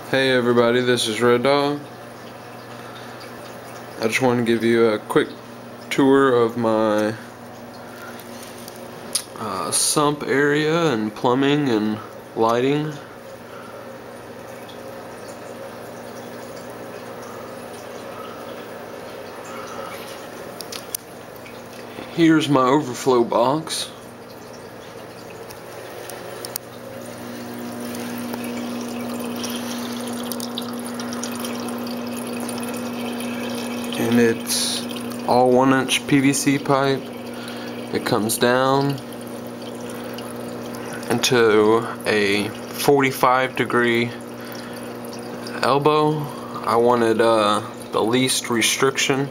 Hey everybody, this is Red Dog. I just want to give you a quick tour of my sump area and plumbing and lighting. Here's my overflow box. And it's all 1-inch PVC pipe. It comes down into a 45-degree elbow. I wanted the least restriction.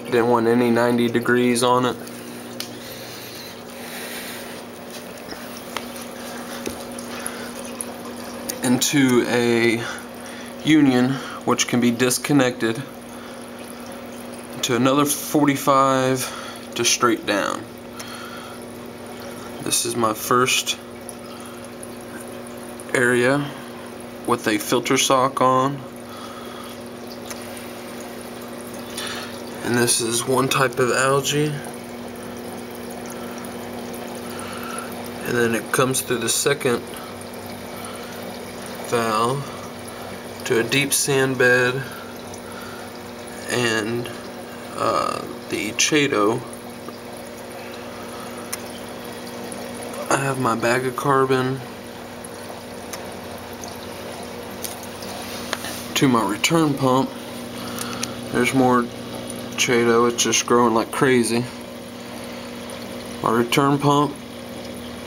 Didn't want any 90 degrees on it. Into a union, which can be disconnected, to another 45 to straight down. This is my first area with a filter sock on, and this is one type of algae, and then it comes through the second valve to a deep sand bed and the Chato. I have my bag of carbon to my return pump. There's more Chato, it's just growing like crazy. My return pump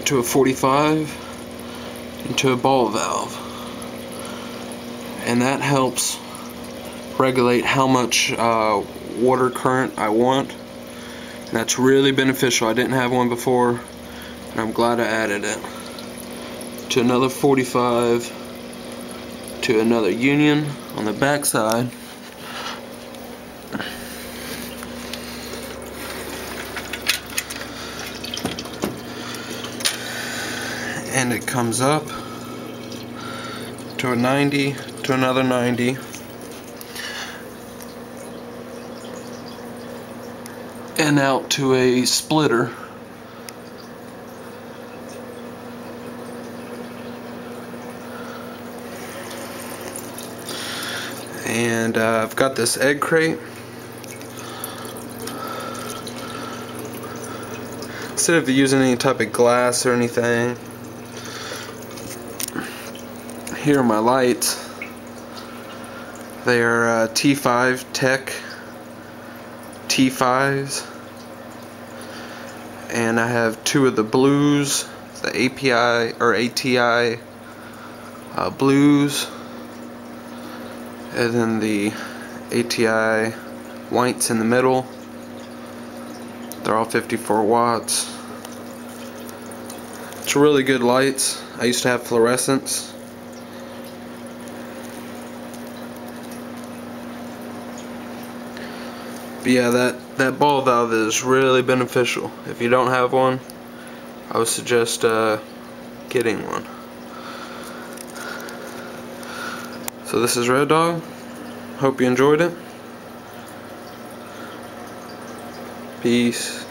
to a 45 and to a ball valve, and that helps regulate how much water current I want. And that's really beneficial. I didn't have one before, and I'm glad I added it. To another 45 to another union on the back side. And it comes up to a 90 to another 90. And out to a splitter. And I've got this egg crate. Instead of using any type of glass or anything, here are my lights. They are T5 Tech T5s, and I have two of the blues, the API or ATI blues, and then the ATI whites in the middle. They're all 54 watts. It's really good lights. I used to have fluorescents. But yeah, that ball valve is really beneficial. If you don't have one, I would suggest getting one. So this is Red Dog. Hope you enjoyed it. Peace.